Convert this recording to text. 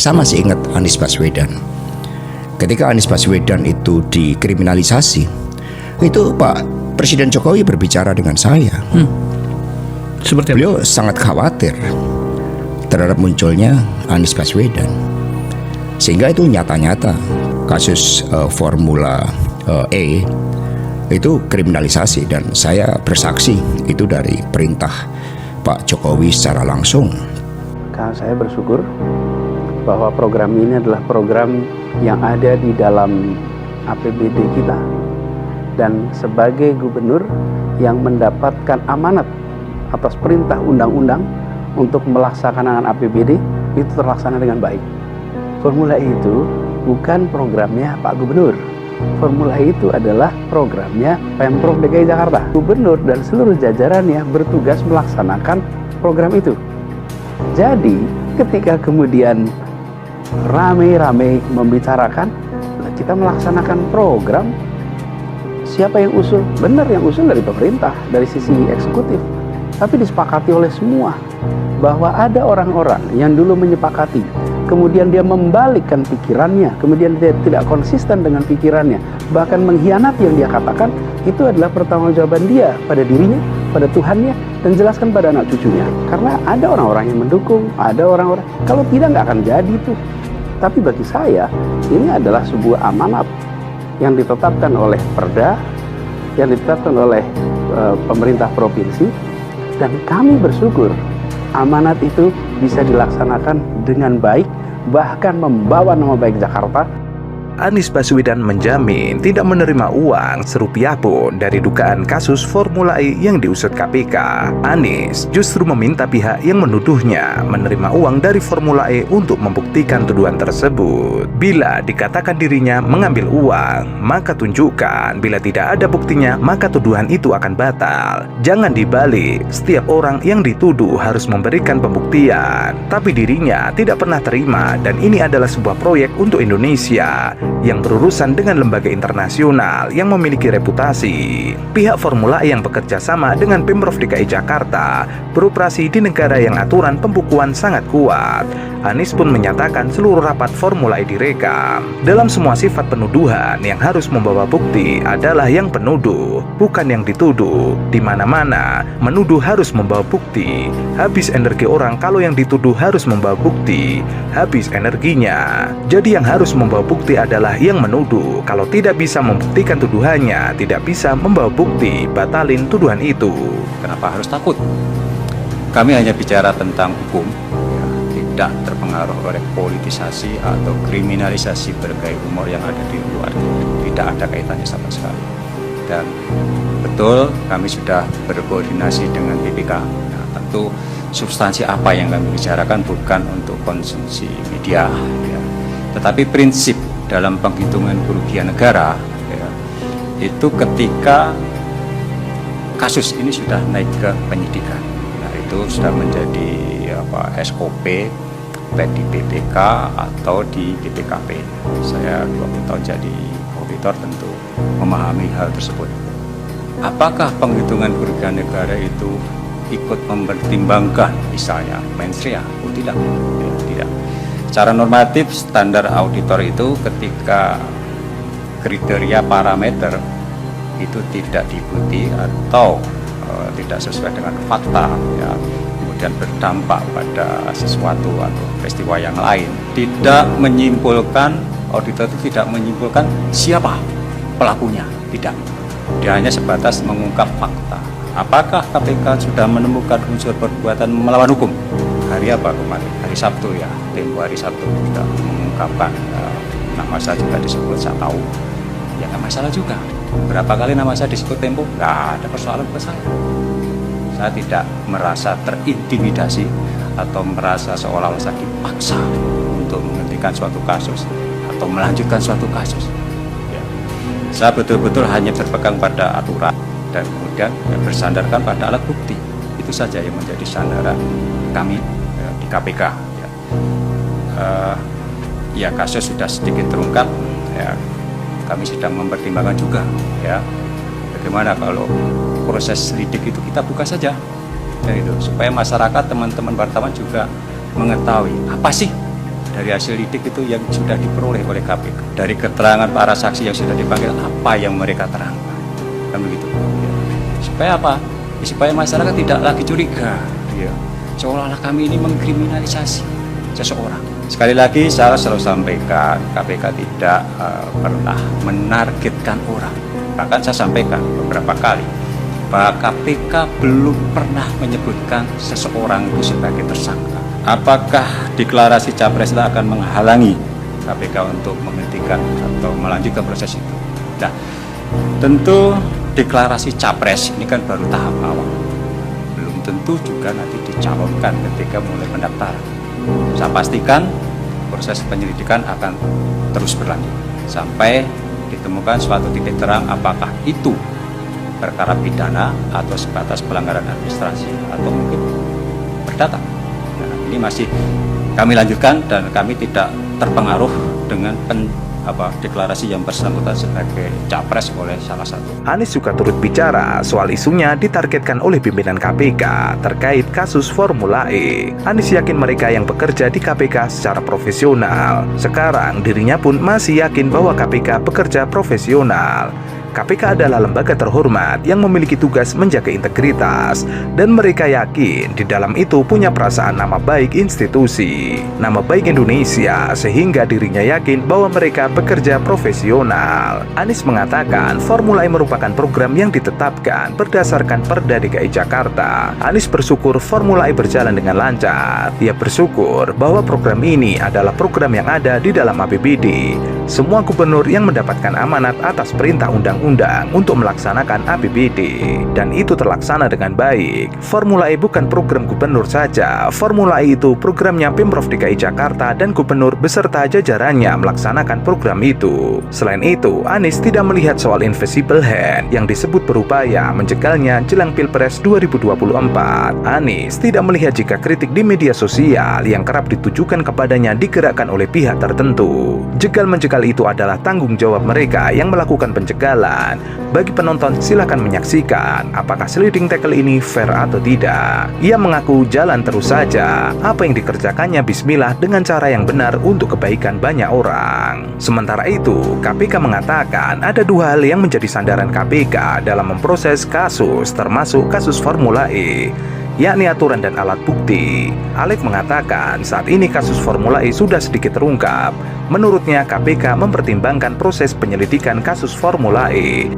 saya masih ingat Anies Baswedan. Ketika Anies Baswedan itu dikriminalisasi, itu Pak Presiden Jokowi berbicara dengan saya. Seperti apa? Beliau sangat khawatir terhadap munculnya Anies Baswedan. Sehingga itu nyata-nyata kasus Formula E itu kriminalisasi, dan saya bersaksi itu dari perintah Pak Jokowi secara langsung. Saya bersyukur bahwa program ini adalah program yang ada di dalam APBD kita, dan sebagai gubernur yang mendapatkan amanat atas perintah undang-undang untuk melaksanakan APBD itu terlaksana dengan baik. Formula E itu bukan programnya Pak Gubernur. Formula E itu adalah programnya Pemprov DKI Jakarta. Gubernur dan seluruh jajarannya bertugas melaksanakan program itu. Jadi ketika kemudian rame-rame membicarakan, kita melaksanakan program, siapa yang usul? Benar, yang usul dari pemerintah, dari sisi eksekutif. Tapi disepakati oleh semua bahwa ada orang-orang yang dulu menyepakati, kemudian dia membalikkan pikirannya, kemudian dia tidak konsisten dengan pikirannya, bahkan mengkhianati yang dia katakan, itu adalah pertanggungjawaban dia pada dirinya, pada Tuhannya, dan jelaskan pada anak cucunya. Karena ada orang-orang yang mendukung, ada orang-orang, kalau tidak nggak akan jadi itu. Tapi bagi saya, ini adalah sebuah amanat yang ditetapkan oleh Perda, yang ditetapkan oleh pemerintah provinsi, dan kami bersyukur amanat itu bisa dilaksanakan dengan baik, bahkan membawa nama baik Jakarta. Anies Baswedan menjamin tidak menerima uang serupiah pun dari dugaan kasus Formula E yang diusut KPK. Anies justru meminta pihak yang menuduhnya menerima uang dari Formula E untuk membuktikan tuduhan tersebut. Bila dikatakan dirinya mengambil uang, maka tunjukkan. Bila tidak ada buktinya, maka tuduhan itu akan batal. Jangan dibalik, setiap orang yang dituduh harus memberikan pembuktian. Tapi dirinya tidak pernah terima, dan ini adalah sebuah proyek untuk Indonesia yang berurusan dengan lembaga internasional yang memiliki reputasi. Pihak Formula E yang bekerja sama dengan Pemprov DKI Jakarta beroperasi di negara yang aturan pembukuan sangat kuat. Anies pun menyatakan seluruh rapat Formula E direkam. Dalam semua sifat penuduhan, yang harus membawa bukti adalah yang penuduh, bukan yang dituduh. Di mana-mana, menuduh harus membawa bukti. Habis energi orang kalau yang dituduh harus membawa bukti. Habis energinya. Jadi yang harus membawa bukti adalah yang menuduh. Kalau tidak bisa membuktikan tuduhannya, tidak bisa membawa bukti, batalin tuduhan itu. Kenapa harus takut? Kami hanya bicara tentang hukum, ya, tidak terpengaruh oleh politisasi atau kriminalisasi bergaya humor yang ada di luar. Tidak ada kaitannya sama sekali. Dan betul kami sudah berkoordinasi dengan BPK. Nah, tentu substansi apa yang kami bicarakan bukan untuk konsumsi media, ya. Tetapi prinsip dalam penghitungan kerugian negara, ya, itu ketika kasus ini sudah naik ke penyidikan, nah itu sudah menjadi SOP baik di BPK atau di BPKP. Saya 20 tahun jadi auditor, tentu memahami hal tersebut. Apakah penghitungan kerugian negara itu ikut mempertimbangkan misalnya mensrea? Oh tidak, ya, tidak. Secara normatif standar auditor itu ketika kriteria parameter itu tidak diikuti atau tidak sesuai dengan fakta, ya, kemudian berdampak pada sesuatu atau peristiwa yang lain, tidak menyimpulkan, auditor itu tidak menyimpulkan siapa pelakunya, tidak. Dia hanya sebatas mengungkap fakta. Apakah KPK sudah menemukan unsur perbuatan melawan hukum? Hari apa kemarin? Hari Sabtu, ya, tempo hari Sabtu sudah mengungkapkan nama saya juga disebut, saya tahu, ya nggak masalah juga. Berapa kali nama saya disebut Tempo? Nggak ada persoalan buat saya. Saya tidak merasa terintimidasi atau merasa seolah-olah saya dipaksa untuk menghentikan suatu kasus atau melanjutkan suatu kasus. Ya. Saya betul-betul hanya berpegang pada aturan dan kemudian bersandarkan pada alat bukti. Itu saja yang menjadi sandaran kami di KPK. Ya, kasus sudah sedikit terungkap. Ya, kami sedang mempertimbangkan juga. Ya, bagaimana kalau proses lidik itu kita buka saja, dan itu supaya masyarakat, teman-teman wartawan juga mengetahui apa sih dari hasil lidik itu yang sudah diperoleh oleh KPK, dari keterangan para saksi yang sudah dipanggil, apa yang mereka terangkan, kan begitu. Ya. Supaya apa? Ya, supaya masyarakat tidak lagi curiga, ya. Seolah-olah kami ini mengkriminalisasi seseorang. Sekali lagi saya selalu sampaikan, KPK tidak pernah menargetkan orang. Bahkan saya sampaikan beberapa kali bahwa KPK belum pernah menyebutkan seseorang itu sebagai tersangka. Apakah deklarasi capres itu akan menghalangi KPK untuk menghentikan atau melanjutkan proses itu? Nah, tentu deklarasi capres ini kan baru tahap awal. Belum tentu juga nanti dicalonkan ketika mulai pendaftaran. Saya pastikan proses penyelidikan akan terus berlanjut sampai ditemukan suatu titik terang apakah itu perkara pidana atau sebatas pelanggaran administrasi atau mungkin perdata. Nah, ini masih kami lanjutkan dan kami tidak terpengaruh dengan deklarasi yang bersangkutan sebagai capres oleh salah satu. Anies juga turut bicara soal isunya ditargetkan oleh pimpinan KPK terkait kasus Formula E. Anies yakin mereka yang bekerja di KPK secara profesional. Sekarang dirinya pun masih yakin bahwa KPK bekerja profesional. KPK adalah lembaga terhormat yang memiliki tugas menjaga integritas, dan mereka yakin di dalam itu punya perasaan nama baik institusi, nama baik Indonesia, sehingga dirinya yakin bahwa mereka bekerja profesional. Anies mengatakan Formula E merupakan program yang ditetapkan berdasarkan Perda DKI Jakarta. Anies bersyukur Formula E berjalan dengan lancar. Ia bersyukur bahwa program ini adalah program yang ada di dalam APBD. Semua gubernur yang mendapatkan amanat atas perintah undang-undang untuk melaksanakan APBD, dan itu terlaksana dengan baik. Formula E bukan program gubernur saja. Formula E itu programnya Pemprov DKI Jakarta dan gubernur beserta jajarannya melaksanakan program itu. Selain itu, Anies tidak melihat soal invisible hand yang disebut berupaya menjegalnya jelang Pilpres 2024. Anies tidak melihat jika kritik di media sosial yang kerap ditujukan kepadanya digerakkan oleh pihak tertentu. Jegal-menjegal itu adalah tanggung jawab mereka yang melakukan penjegalan. Bagi penonton, silakan menyaksikan apakah sliding tackle ini fair atau tidak. Ia mengaku jalan terus saja. Apa yang dikerjakannya bismillah dengan cara yang benar untuk kebaikan banyak orang. Sementara itu, KPK mengatakan ada dua hal yang menjadi sandaran KPK dalam memproses kasus, termasuk kasus Formula E, yakni aturan dan alat bukti. Alek mengatakan saat ini kasus Formula E sudah sedikit terungkap. Menurutnya KPK mempertimbangkan proses penyelidikan kasus Formula E